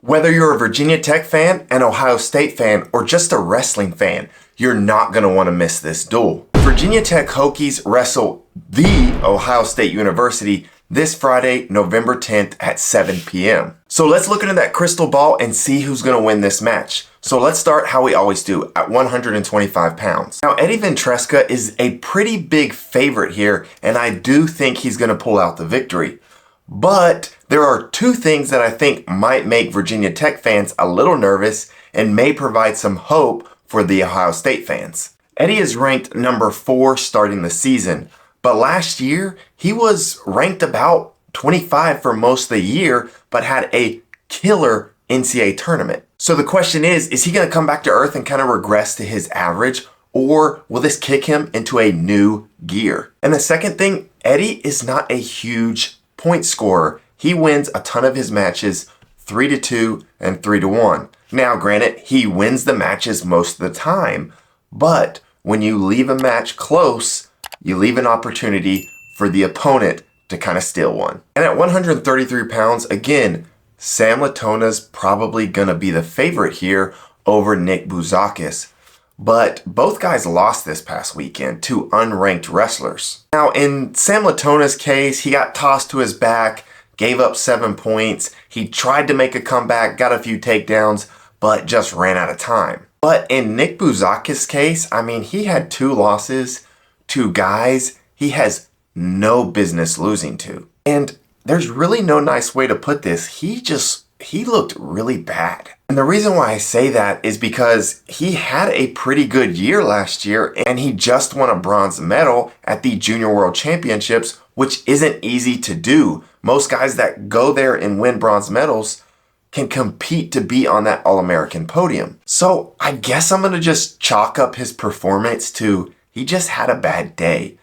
Whether you're a Virginia Tech fan, an Ohio State fan, or just a wrestling fan, you're not going to want to miss this duel. Virginia Tech Hokies wrestle the Ohio State University this Friday, November 10th at 7 p.m. So let's look into that crystal ball and see who's going to win this match. So let's start how we always do, at 125 pounds. Now, Eddie Ventresca is a pretty big favorite here, and I do think he's going to pull out the victory. But there are two things that I think might make Virginia Tech fans a little nervous and may provide some hope for the Ohio State fans. Eddie is ranked number 4 starting the season, but last year he was ranked about 25 for most of the year, but had a killer NCAA tournament. So the question is he going to come back to earth and kind of regress to his average, or will this kick him into a new gear? And the second thing, Eddie is not a huge point scorer. He wins a ton of his matches 3-2 and 3-1. Now, granted, he wins the matches most of the time, but when you leave a match close, you leave an opportunity for the opponent to kind of steal one. And at 133 pounds, again, Sam Latona's probably going to be the favorite here over Nick Bouzakis. But both guys lost this past weekend to unranked wrestlers. Now, in Sam Latona's case, he got tossed to his back, gave up 7 points. He tried to make a comeback, got a few takedowns, but just ran out of time. But in Nick Bouzakis' case, I mean, he had 2 losses to guys he has no business losing to. And there's really no nice way to put this. He looked really bad. And the reason why I say that is because he had a pretty good year last year, and he just won a bronze medal at the Junior World Championships, which isn't easy to do. Most guys that go there and win bronze medals can compete to be on that All-American podium. So I guess I'm going to just chalk up his performance to he just had a bad day.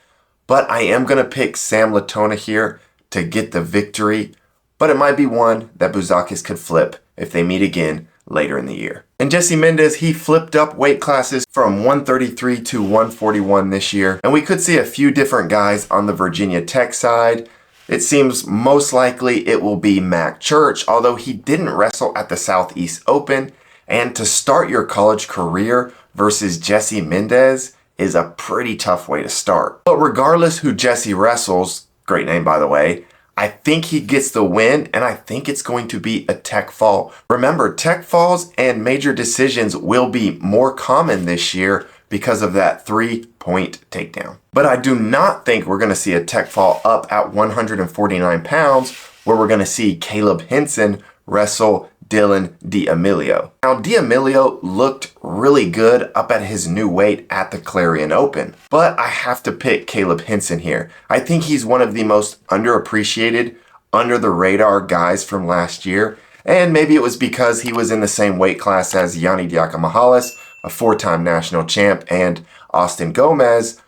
But I am going to pick Sam Latona here to get the victory. But it might be one that Bouzakis could flip if they meet again later in the year. And Jesse Mendez, he flipped up weight classes from 133 to 141 this year. And we could see a few different guys on the Virginia Tech side. It seems most likely it will be Mac Church, although he didn't wrestle at the Southeast Open. And to start your college career versus Jesse Mendez is a pretty tough way to start. But regardless who Jesse wrestles, great name by the way, I think he gets the win, and I think it's going to be a tech fall. Remember, tech falls and major decisions will be more common this year because of that 3-point takedown. But I do not think we're going to see a tech fall up at 149 pounds, where we're going to see Caleb Henson wrestle Dylan D'Amelio. Now, D'Amelio looked really good up at his new weight at the Clarion Open, but I have to pick Caleb Henson here. I think he's one of the most underappreciated, under the radar guys from last year, and maybe it was because he was in the same weight class as Yanni Diakomahalis, a 4-time national champ, and Austin Gomez,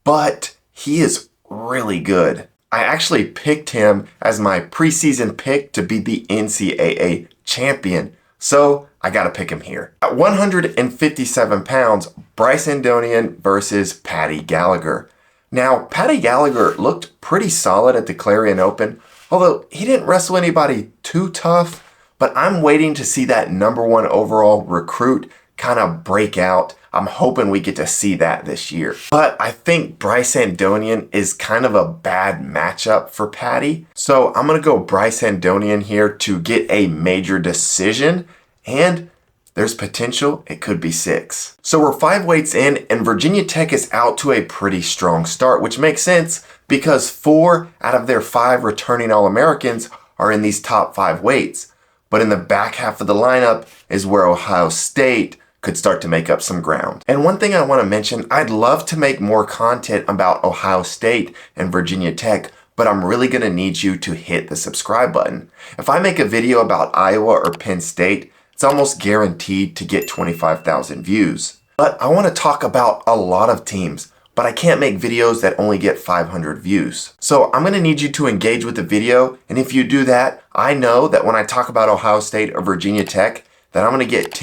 but he is really good. I actually picked him as my preseason pick to be the NCAA champion, so I gotta pick him here. At 157 pounds, Bryce Andonian versus Paddy Gallagher. Now, Paddy Gallagher looked pretty solid at the Clarion Open, although he didn't wrestle anybody too tough, but I'm waiting to see that #1 overall recruit kind of break out. I'm hoping we get to see that this year. But I think Bryce Andonian is kind of a bad matchup for Paddy. So I'm going to go Bryce Andonian here to get a major decision. And there's potential it could be 6. So we're 5 weights in, and Virginia Tech is out to a pretty strong start, which makes sense because 4 out of their 5 returning All-Americans are in these top 5 weights. But in the back half of the lineup is where Ohio State could start to make up some ground. And one thing I want to mention, I'd love to make more content about Ohio State and Virginia Tech, but I'm really going to need you to hit the subscribe button. If I make a video about Iowa or Penn State, it's almost guaranteed to get 25,000 views. But I want to talk about a lot of teams, but I can't make videos that only get 500 views. So I'm going to need you to engage with the video, and if you do that, I know that when I talk about Ohio State or Virginia Tech, that I'm going to get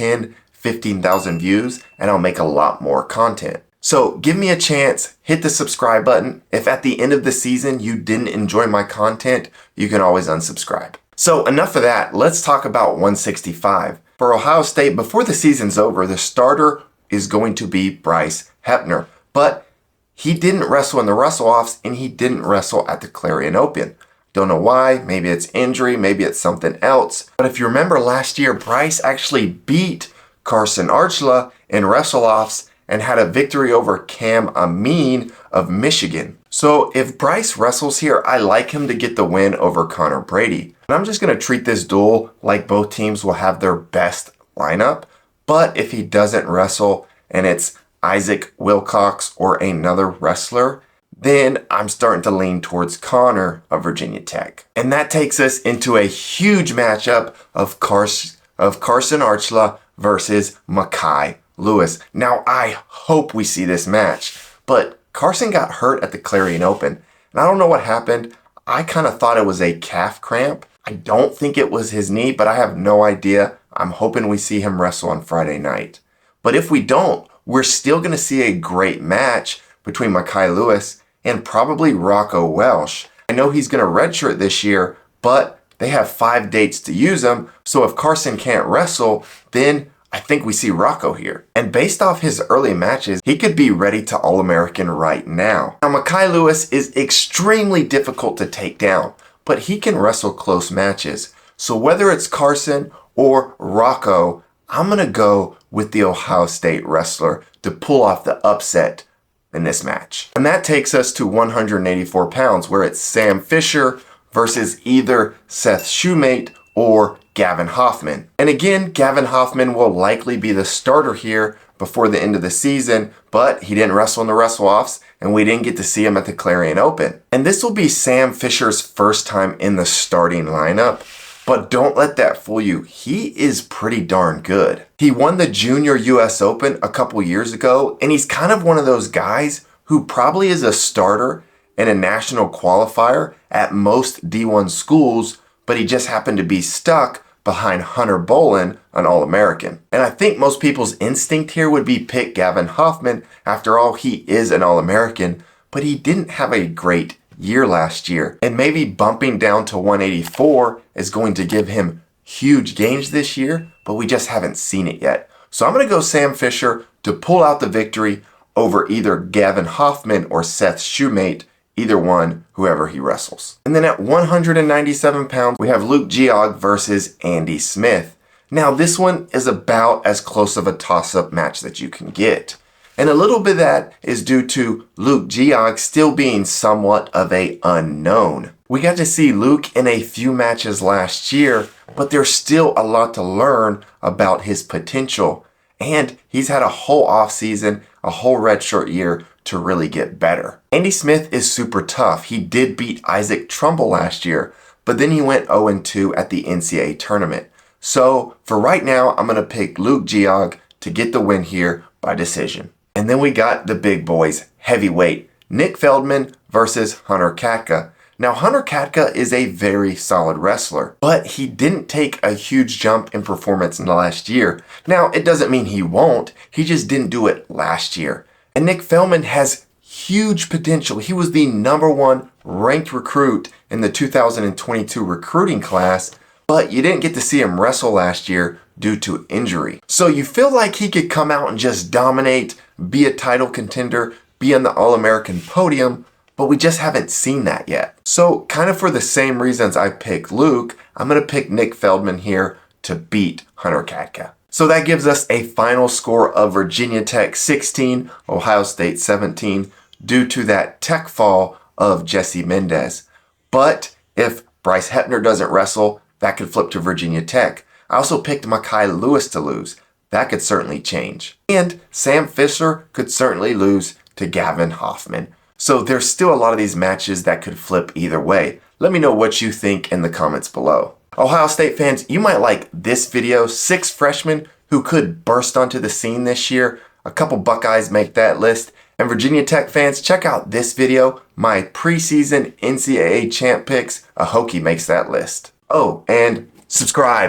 15,000 views, and I'll make a lot more content. So give me a chance, hit the subscribe button. If at the end of the season you didn't enjoy my content, you can always unsubscribe. So enough of that, let's talk about 165. For Ohio State, before the season's over, the starter is going to be Bryce Hepner. But he didn't wrestle in the wrestle-offs, and he didn't wrestle at the Clarion Open. Don't know why, maybe it's injury, maybe it's something else. But if you remember last year, Bryce actually beat Carson Archula in wrestle-offs and had a victory over Cam Amin of Michigan. So if Bryce wrestles here, I like him to get the win over Connor Brady. And I'm just going to treat this duel like both teams will have their best lineup. But if he doesn't wrestle and it's Isaac Wilcox or another wrestler, then I'm starting to lean towards Connor of Virginia Tech. And that takes us into a huge matchup of Carson Archula versus Mekhi Lewis. Now, I hope we see this match, but Carson got hurt at the Clarion Open, and I don't know what happened. I kind of thought it was a calf cramp. I don't think it was his knee, but I have no idea. I'm hoping we see him wrestle on Friday night. But if we don't, we're still going to see a great match between Mekhi Lewis and probably Rocco Welsh. I know he's going to redshirt this year, but they have 5 dates to use him. So if Carson can't wrestle, then I think we see Rocco here. And based off his early matches, he could be ready to All-American right now. Now, Mekhi Lewis is extremely difficult to take down, but he can wrestle close matches. So whether it's Carson or Rocco, I'm going to go with the Ohio State wrestler to pull off the upset in this match. And that takes us to 184 pounds, where it's Sam Fisher versus either Seth Shoemate or Gavin Hoffman. And again, Gavin Hoffman will likely be the starter here before the end of the season, but he didn't wrestle in the wrestle-offs, and we didn't get to see him at the Clarion Open. And this will be Sam Fisher's first time in the starting lineup, but don't let that fool you. He is pretty darn good. He won the Junior US Open a couple years ago, and he's kind of one of those guys who probably is a starter and a national qualifier at most D1 schools, but he just happened to be stuck behind Hunter Bolin, an All-American. And I think most people's instinct here would be pick Gavin Hoffman. After all, he is an All-American, but he didn't have a great year last year. And maybe bumping down to 184 is going to give him huge gains this year, but we just haven't seen it yet. So I'm going to go Sam Fisher to pull out the victory over either Gavin Hoffman or Seth Shoemate, either one, whoever he wrestles. And then at 197 pounds, we have Luke Geog versus Andy Smith. Now this one is about as close of a toss-up match that you can get. And a little bit of that is due to Luke Geog still being somewhat of a unknown. We got to see Luke in a few matches last year, but there's still a lot to learn about his potential. And he's had a whole offseason, a whole redshirt year to really get better. Andy Smith is super tough. He did beat Isaac Trumbull last year, but then he went 0-2 at the NCAA tournament. So for right now, I'm going to pick Luke Geog to get the win here by decision. And then we got the big boys, heavyweight, Nick Feldman versus Hunter Katka. Now, Hunter Katka is a very solid wrestler, but he didn't take a huge jump in performance in the last year. Now, it doesn't mean he won't. He just didn't do it last year. And Nick Feldman has huge potential. He was the #1 ranked recruit in the 2022 recruiting class, but you didn't get to see him wrestle last year due to injury. So you feel like he could come out and just dominate, be a title contender, be on the All-American podium, but we just haven't seen that yet. So kind of for the same reasons I picked Luke, I'm going to pick Nick Feldman here to beat Hunter Katka. So that gives us a final score of Virginia Tech 16, Ohio State 17, due to that tech fall of Jesse Mendez. But if Bryce Hepner doesn't wrestle, that could flip to Virginia Tech. I also picked Mekhi Lewis to lose. That could certainly change. And Sam Fisher could certainly lose to Gavin Hoffman. So there's still a lot of these matches that could flip either way. Let me know what you think in the comments below. Ohio State fans, you might like this video. 6 freshmen who could burst onto the scene this year. A couple Buckeyes make that list. And Virginia Tech fans, check out this video. My preseason NCAA champ picks. A Hokie makes that list. Oh, and subscribe.